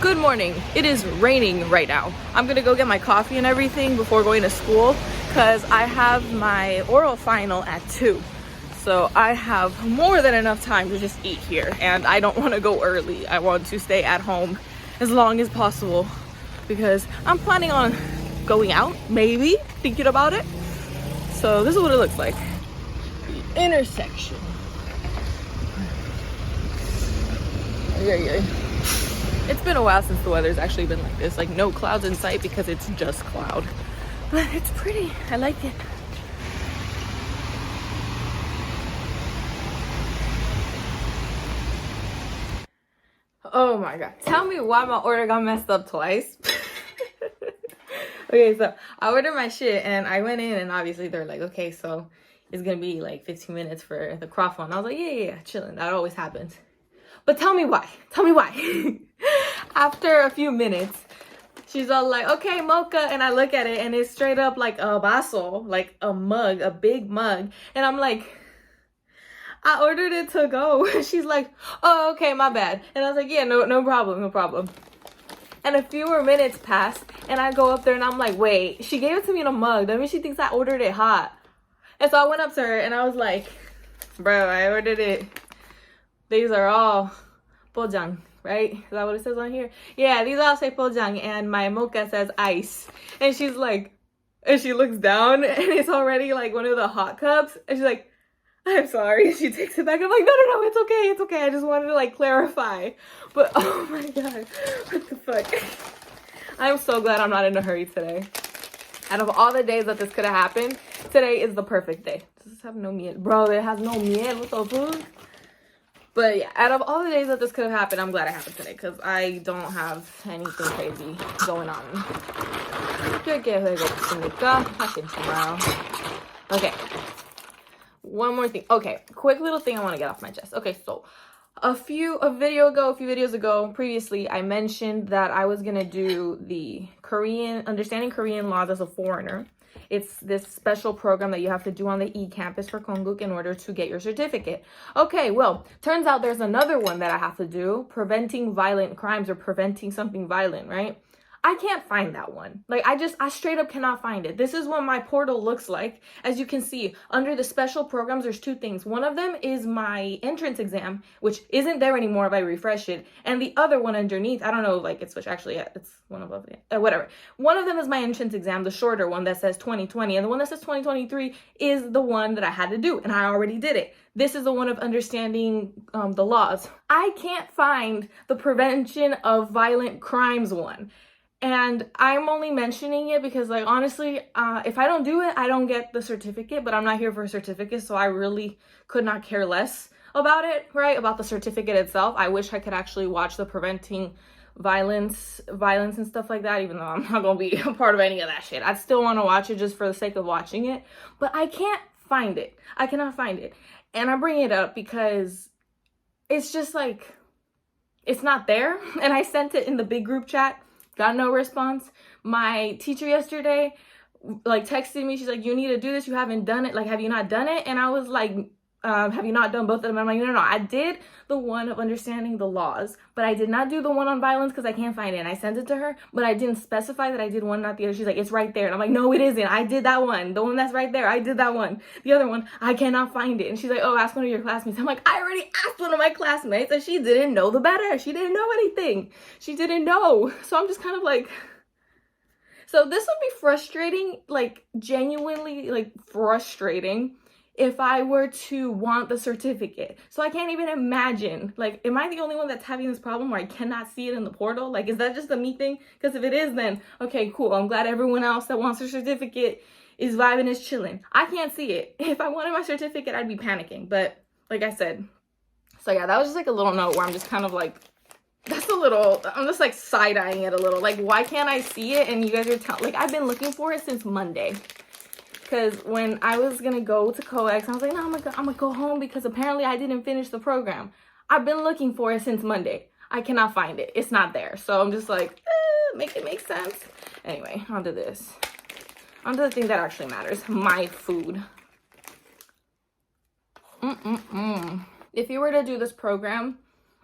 Good morning. It is raining right now. I'm gonna go get my coffee and everything before going to school because I have my oral final at 2. So I have more than enough time to just eat here, and I don't want to go early. I want to stay at home as long as possible because I'm planning on going out, maybe, thinking about it. So this is what it looks like. The intersection. Yeah. It's been a while since the weather's actually been like this, like no clouds in sight because it's just cloud. But it's pretty, I like it. Oh my god, tell me why my order got messed up twice. Okay, so I ordered my shit and I went in and obviously they're like, okay, so it's gonna be like 15 minutes for the croissant. I was like, yeah, chilling, that always happens. But tell me why. After a few minutes, she's all like, okay, mocha. And I look at it and it's straight up like a vaso, like a mug, a big mug. And I'm like, I ordered it to go. She's like, oh, okay, my bad. And I was like, yeah, no problem. And a few more minutes passed and I go up there and I'm like, wait, she gave it to me in a mug. That means she thinks I ordered it hot. And so I went up to her and I was like, bro, I ordered it. These are all pojang, right? Is that what it says on here? Yeah, these all say pojang and my mocha says ice. And she's like, and she looks down and it's already like one of the hot cups. And she's like, I'm sorry. She takes it back. I'm like, no, it's okay. I just wanted to like clarify. But oh my god, what the fuck? I'm so glad I'm not in a hurry today. Out of all the days that this could have happened, today is the perfect day. Does this have no miel? Bro, it has no miel. What the fuck? But yeah, out of all the days that this could have happened, I'm glad it happened today because I don't have anything crazy going on. Okay. One more thing. Okay, quick little thing I want to get off my chest. Okay, so a few videos ago, previously, I mentioned that I was gonna do the understanding Korean laws as a foreigner. It's this special program that you have to do on the e-campus for Konkuk in order to get your certificate. Okay, well, turns out there's another one that I have to do, preventing violent crimes or preventing something violent, right? I can't find that one. Like, I straight up cannot find it. This is what my portal looks like. As you can see, under the special programs, there's two things. One of them is my entrance exam, which isn't there anymore if I refresh it. And the other one underneath, I don't know, like, it's which actually, it's one above it. Whatever. One of them is my entrance exam, the shorter one that says 2020. And the one that says 2023 is the one that I had to do. And I already did it. This is the one of understanding the laws. I can't find the prevention of violent crimes one. And I'm only mentioning it because, like, honestly, if I don't do it, I don't get the certificate, but I'm not here for a certificate, so I really could not care less about it, right? About the certificate itself. I wish I could actually watch the preventing violence and stuff like that, even though I'm not gonna be a part of any of that shit. I still want to watch it just for the sake of watching it, but I can't find it. I cannot find it. And I bring it up because it's just like, it's not there. And I sent it in the big group chat. Got no response. My teacher yesterday, like, texted me. She's like, you need to do this. You haven't done it. Like, have you not done it? And I was like, have you not done both of them? I'm like, no. I did the one of understanding the laws, but I did not do the one on violence because I can't find it. And I sent it to her, but I didn't specify that I did one, not the other. She's like, it's right there. And I'm like, no, it isn't. I did that one. The one that's right there. I did that one. The other one, I cannot find it. And she's like, oh, ask one of your classmates. I'm like, I already asked one of my classmates and she didn't know the better. She didn't know anything. She didn't know. So I'm just kind of like, so this would be frustrating, like, genuinely, like, frustrating if I were to want the certificate. So I can't even imagine, like, am I the only one that's having this problem where I cannot see it in the portal? Like, is that just a me thing? Because if it is, then, okay, cool. I'm glad everyone else that wants their certificate is vibing, is chilling. I can't see it. If I wanted my certificate, I'd be panicking. But like I said, so yeah, that was just like a little note where I'm just kind of like, that's a little, I'm just like side-eyeing it a little. Like, why can't I see it? And you guys are telling, like, I've been looking for it since Monday. Because when I was going to go to 𝐇𝐨𝐥𝐚, I was like, no, I'm gonna go home because apparently I didn't finish the program. I've been looking for it since Monday. I cannot find it. It's not there. So I'm just like, make it make sense. Anyway, onto this. Onto the thing that actually matters. My food. If you were to do this program,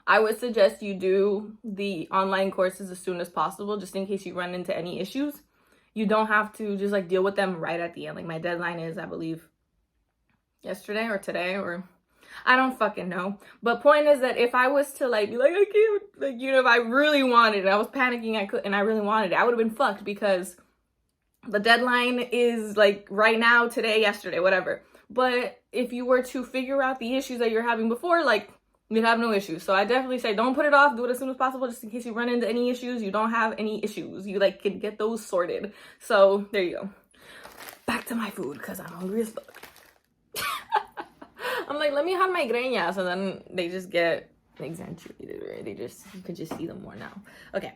I would suggest you do the online courses as soon as possible, just in case you run into any issues. You don't have to just like deal with them right at the end. Like my deadline is, I believe, yesterday or today, or I don't fucking know. But point is that if I was to like be like, I can't, like, you know, if I really wanted it, I was panicking, I really wanted it, I would have been fucked, because the deadline is like right now, today, yesterday, whatever. But if you were to figure out the issues that you're having before, like, you'd have no issues. So I definitely say don't put it off, do it as soon as possible, just in case you run into any issues. You don't have any issues, you like can get those sorted. So there you go. Back to my food, because I'm hungry as fuck. I'm like, let me have my greñas, and then they just get accentuated, right? They just, you can just see them more now. Okay.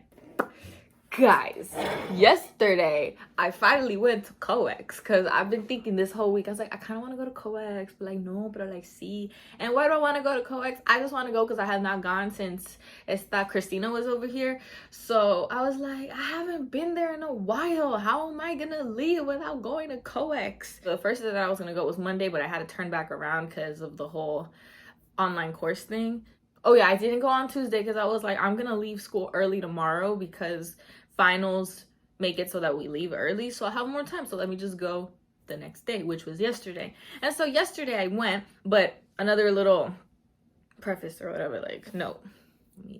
Guys, yesterday I finally went to 𝐇𝐨𝐥𝐚, because I've been thinking this whole week. I was like, I kind of want to go to 𝐇𝐨𝐥𝐚, but like, no, but I like see. And why do I want to go to 𝐇𝐨𝐥𝐚? I just want to go because I have not gone since Christina was over here. So I was like, I haven't been there in a while. How am I gonna leave without going to 𝐇𝐨𝐥𝐚? The first day that I was gonna go was Monday, but I had to turn back around because of the whole online course thing. Oh yeah, I didn't go on Tuesday because I was like, I'm gonna leave school early tomorrow because finals make it so that we leave early, so I'll have more time, so let me just go the next day, which was yesterday. And so yesterday I went, but another little preface or whatever, like, no,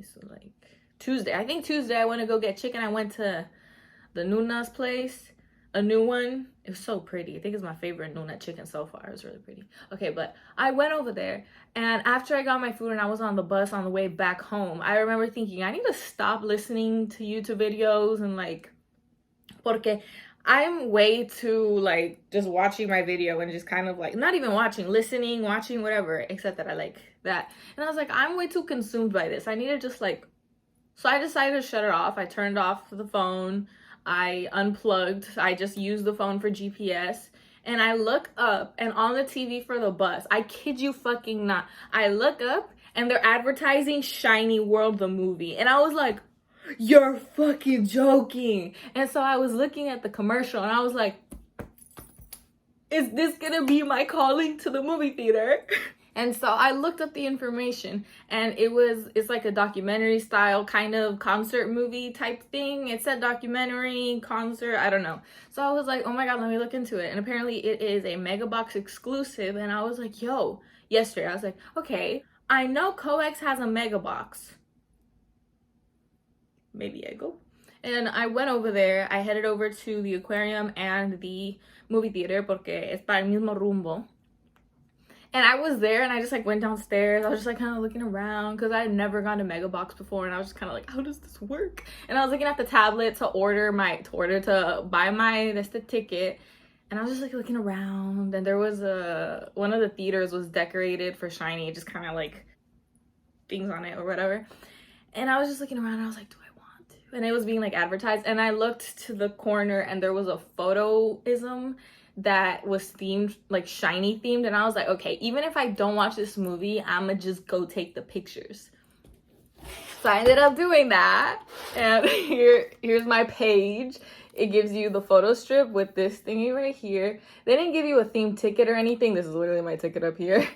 so like Tuesday, I think Tuesday I went to go get chicken. I went to the Nuna's place, a new one. It was so pretty. I think it's my favorite Nuna chicken so far. It was really pretty. Okay, but I went over there, and after I got my food and I was on the bus on the way back home, I remember thinking, I need to stop listening to YouTube videos and like, porque I'm way too like just watching my video and just kind of like not even watching, listening, watching, whatever, except that I like that. And I was like, I'm way too consumed by this. I need to just like, so I decided to shut it off. I turned off the phone. I unplugged. I just used the phone for GPS. And I look up, and on the TV for the bus, I kid you fucking not, I look up and they're advertising Shinee World, the movie. And I was like, you're fucking joking. And so I was looking at the commercial and I was like, is this gonna be my calling to the movie theater? And so I looked up the information, and it's like a documentary style kind of concert movie type thing. It said documentary, concert, I don't know. So I was like, oh my God, let me look into it. And apparently it is a Megabox exclusive. And I was like, yo, yesterday, I was like, okay, I know 𝐇𝐨𝐥𝐚 has a Megabox. Maybe I go. And I went over there. I headed over to the aquarium and the movie theater, porque es para el mismo rumbo. And I was there, and I just like went downstairs. I was just like kind of looking around because I had never gone to Megabox before, and I was just kind of like, how does this work? And I was looking at the tablet to buy my ticket, and I was just like looking around, and there was one of the theaters was decorated for Shinee, just kind of like things on it or whatever. And I was just looking around, and I was like, do I want to? And it was being like advertised, and I looked to the corner, and there was a photoism that was themed, like Shinee themed, and I was like, okay, even if I don't watch this movie, I'ma just go take the pictures. So I ended up doing that, and here's my page. It gives you the photo strip with this thingy right here. They didn't give you a themed ticket or anything. This is literally my ticket up here.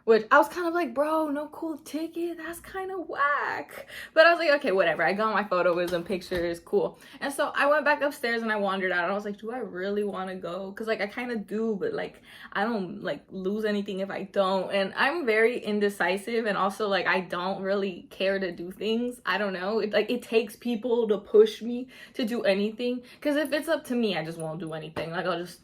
Which I was kind of like, bro, no cool ticket, that's kind of whack. But I was like, okay, whatever. I got my photoism pictures, cool. And so I went back upstairs and I wandered out, and I was like, do I really want to go? Because like I kind of do, but like I don't like lose anything if I don't. And I'm very indecisive, and also like I don't really care to do things. I don't know, it takes people to push me to do anything. Because if it's up to me, I just won't do anything. Like I'll just,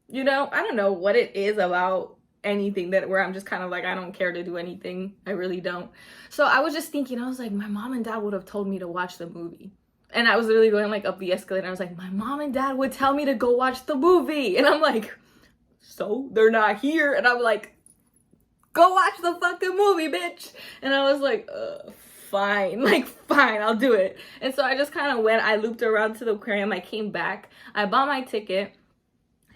you know, I don't know what it is about anything that where I'm just kind of like, I don't care to do anything. I really don't. So I was just thinking, I was like, my mom and dad would have told me to watch the movie. And I was literally going like up the escalator, and I was like, my mom and dad would tell me to go watch the movie. And I'm like, so they're not here. And I'm like, go watch the fucking movie, bitch. And I was like, fine, like fine, I'll do it. And so I just kind of went, I looped around to the aquarium, I came back, I bought my ticket.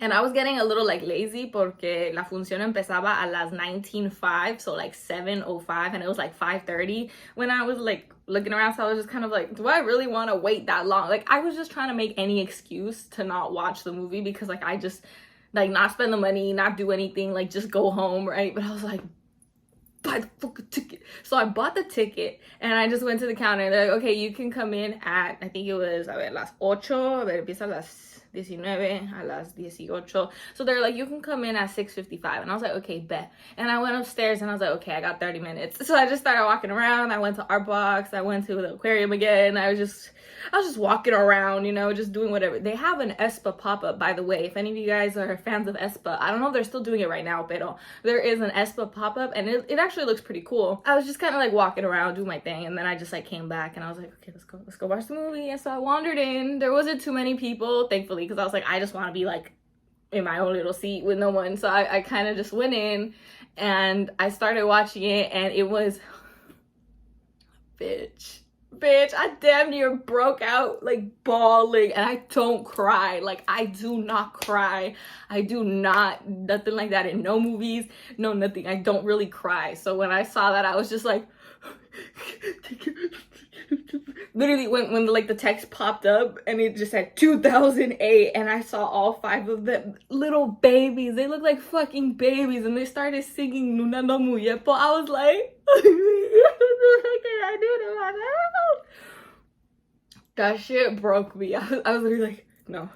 And I was getting a little like lazy porque la función empezaba a las 19:05, so like 7:05, and it was like 5:30 when I was like looking around. So I was just kind of like, do I really want to wait that long? Like I was just trying to make any excuse to not watch the movie, because like I just like not spend the money, not do anything, like just go home, right? But I was like, buy the fucking ticket. So I bought the ticket and I just went to the counter and they're like, okay, you can come in at, I think it was, a ver, las 8, a ver, empieza a las 19, a las 18. So they're like, you can come in at 6:55. And I was like, okay, bet. And I went upstairs and I was like, okay, I got 30 minutes. So I just started walking around. I went to Art Box. I went to the aquarium again. I was just walking around, you know, just doing whatever. They have an Espa pop-up, by the way. If any of you guys are fans of Espa, I don't know if they're still doing it right now, but there is an Espa pop-up and it actually looks pretty cool. I was just kind of like walking around, doing my thing, and then I just like came back and I was like, okay, let's go watch the movie. And so I wandered in. There wasn't too many people, thankfully, because I was like, I just want to be like in my own little seat with no one. So I kind of just went in and I started watching it, and it was bitch, I damn near broke out like bawling. And I don't cry, like I do not cry. I do not, nothing like that in no movies, no nothing. I don't really cry. So when I saw that, I was just like literally when like the text popped up and it just said 2008 and I saw all 5 of them, little babies. They look like fucking babies, and they started singing Nuna no Muyepo. I was like, can I do it myself? That shit broke me. I was literally like, no.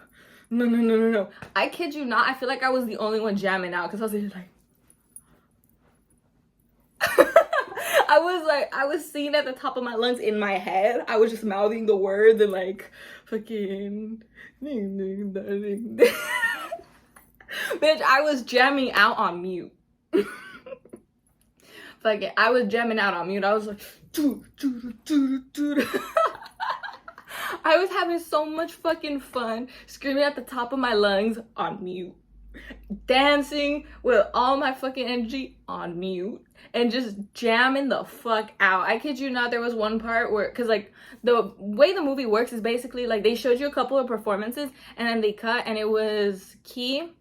I kid you not, I feel like I was the only one jamming out because I was literally like I was singing at the top of my lungs in my head. I was just mouthing the words and like fucking bitch, I was jamming out on mute. Fuck it, I was jamming out on mute. I was like I was having so much fucking fun screaming at the top of my lungs on mute, dancing with all my fucking energy on mute, and just jamming the fuck out. I kid you not, there was one part where, because like the way the movie works is basically like they showed you a couple of performances and then they cut, and it was 𝐸,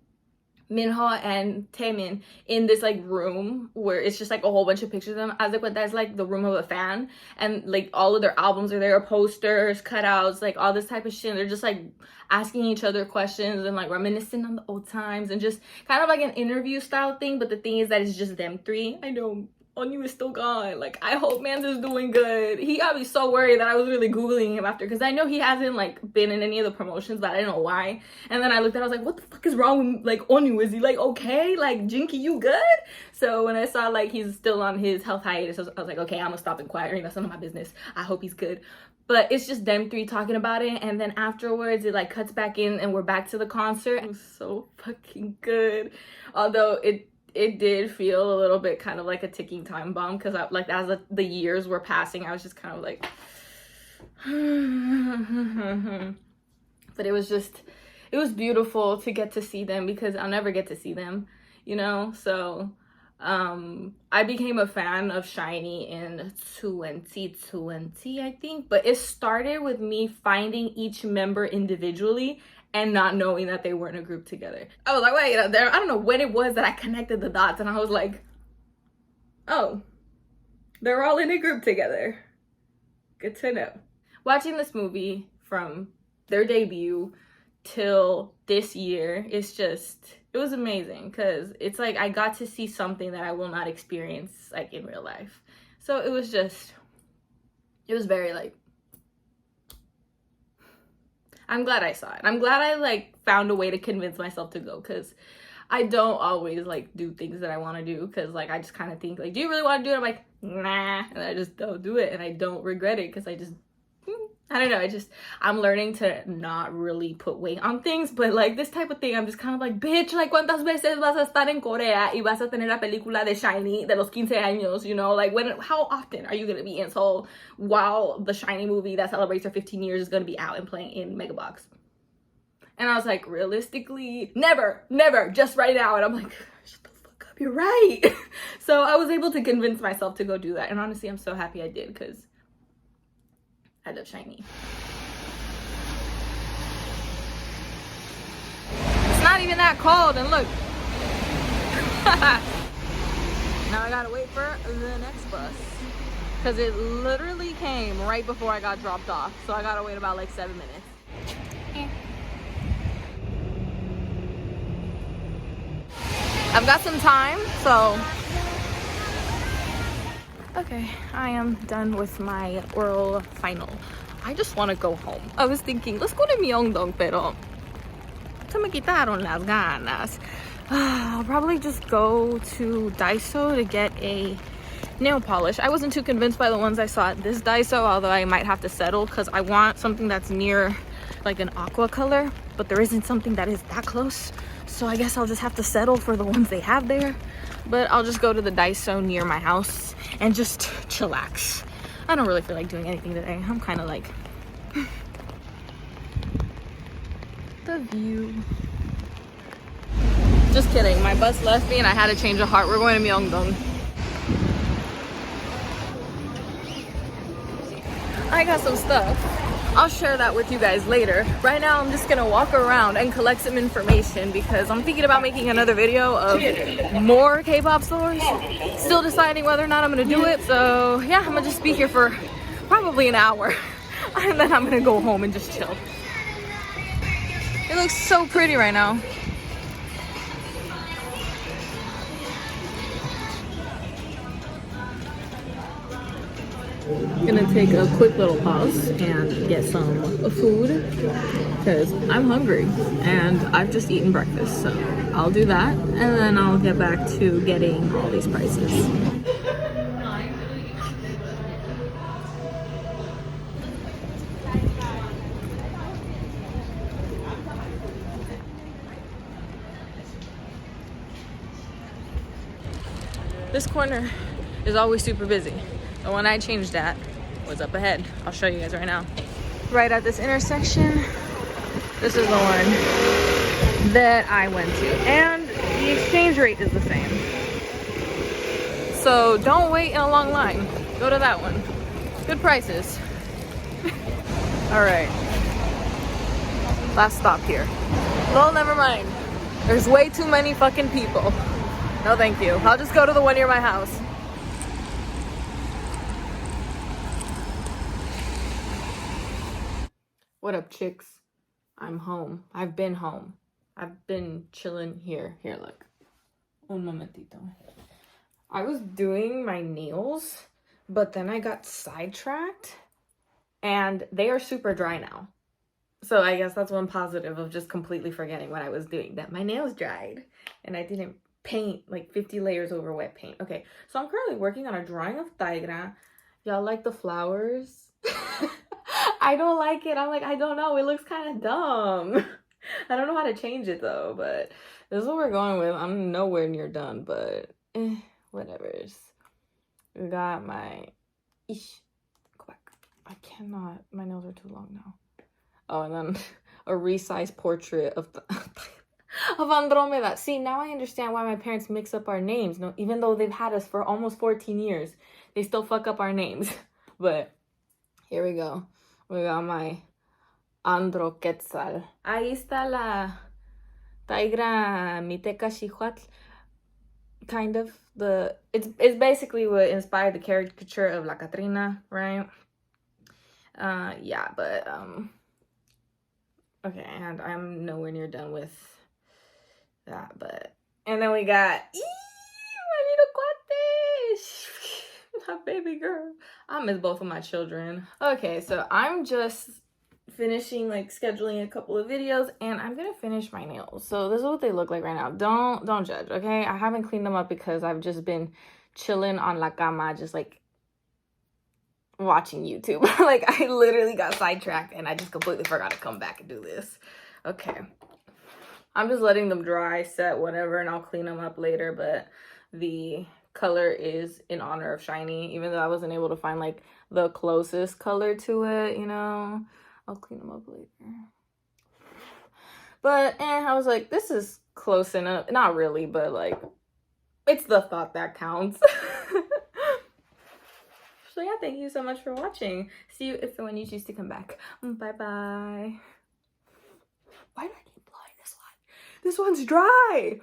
Minho, and Taemin in this like room where it's just like a whole bunch of pictures of them. As like that's like the room of a fan, and like all of their albums are there, posters, cutouts, like all this type of shit. And they're just like asking each other questions and like reminiscing on the old times and just kind of like an interview style thing. But the thing is that it's just them 3. I know Onyu is still gone. Like, I hope Mans is doing good. He got me so worried that I was really Googling him after, because I know he hasn't, like, been in any of the promotions, but I didn't know why. And then I looked at it, I was like, what the fuck is wrong with, like, Onyu? Is he, like, okay? Like, Jinky, you good? So when I saw, like, he's still on his health hiatus, I was like, okay, I'm gonna stop inquiring. That's none of my business. I hope he's good. But it's just them 3 talking about it, and then afterwards it, like, cuts back in, and we're back to the concert. It was so fucking good. Although it did feel a little bit kind of like a ticking time bomb, because like as the years were passing, I was just kind of like but it was beautiful to get to see them, because I'll never get to see them, you know. So I became a fan of Shinee in 2020, I think, but it started with me finding each member individually and not knowing that they were in a group together. I was like, wait, I don't know when it was that I connected the dots, and I was like, oh, they're all in a group together. Good to know. Watching this movie from their debut till this year, it was amazing, because it's like I got to see something that I will not experience like in real life. So it was very like, I'm glad I saw it. I'm glad I like found a way to convince myself to go, because I don't always like do things that I want to do, because like I just kind of think like, do you really want to do it? I'm like, nah, and I just don't do it, and I don't regret it, because I don't know, I'm learning to not really put weight on things. But like this type of thing, I'm just kind of like, bitch, like cuántas veces vas a estar en Corea y vas a tener la película de Shinee de los 15 años, you know, like how often are you gonna be in Seoul while the Shinee movie that celebrates her 15 years is gonna be out and playing in Megabox? And I was like, realistically, never, just right now. And I'm like, shut the fuck up, you're right. So I was able to convince myself to go do that, and honestly, I'm so happy I did, because I love Shinee. It's not even that cold, and look. Now I gotta wait for the next bus, because it literally came right before I got dropped off. So I gotta wait about like 7 minutes. I've got some time, so Okay, I am done with my oral final. I just want to go home. I was thinking, let's go to Myeongdong, pero se me quitaron las ganas. I'll probably just go to Daiso to get a nail polish. I wasn't too convinced by the ones I saw at this Daiso, although I might have to settle because I want something that's near like an aqua color, but there isn't something that is that close. So I guess I'll just have to settle for the ones they have there. But I'll just go to the Daiso near my house and just chillax. I don't really feel like doing anything today. I'm kind of like the view. Just kidding. My bus left me and I had to change of heart. We're going to Myeongdong. I got some stuff. I'll share that with you guys later. Right now, I'm just gonna walk around and collect some information because I'm thinking about making another video of more K-pop stores. Still deciding whether or not I'm gonna do it. So yeah, I'm gonna just be here for probably an hour. And then I'm gonna go home and just chill. It looks so pretty right now. Gonna take a quick little pause and get some food because I'm hungry and I've just eaten breakfast, so I'll do that and then I'll get back to getting all these prices. This corner is always super busy. The one I changed at was up ahead. I'll show you guys right now. Right at this intersection, this is the one that I went to. And the exchange rate is the same. So don't wait in a long line. Go to that one. Good prices. All right. Last stop here. Well, never mind. There's way too many fucking people. No, thank you. I'll just go to the one near my house. What up, chicks? I'm home. I've been home. I've been chilling here. Here, look. Un momentito. I was doing my nails, but then I got sidetracked, and they are super dry now. So I guess that's one positive of just completely forgetting what I was doing, that my nails dried, and I didn't paint like 50 layers over wet paint. Okay, so I'm currently working on a drawing of 𝐇𝐸𝐥𝐚. Y'all like the flowers? I don't like it. I'm like, I don't know. It looks kind of dumb. I don't know how to change it though, but this is what we're going with. I'm nowhere near done, but whatever's. We got my... Go back. I cannot. My nails are too long now. Oh, and then a resized portrait of Andromeda. See, now I understand why my parents mix up our names. No, even though they've had us for almost 14 years, they still fuck up our names. But here we go. We got my Andro Quetzal. Ahí está la 𝐇𝐸𝐥𝐚 miteca xihuatl. Kind of. It's basically what inspired the caricature of La Catrina, right? Yeah, but okay, and I'm nowhere near done with that, but and then we got my baby girl. I miss both of my children. Okay, so I'm just finishing like scheduling a couple of videos and I'm gonna finish my nails. So this is what they look like right now. Don't judge, okay? I haven't cleaned them up because I've just been chilling on la cama, just like watching YouTube. Like I literally got sidetracked and I just completely forgot to come back and do this. Okay, I'm just letting them dry, set, whatever, and I'll clean them up later. But the color is in honor of Shinee, even though I wasn't able to find like the closest color to it, you know. I'll clean them up later. But I was like, this is close enough. Not really, but like it's the thought that counts. So yeah, thank you so much for watching. See you if and when you choose to come back. Bye bye. Why do I keep blowing this one? This one's dry.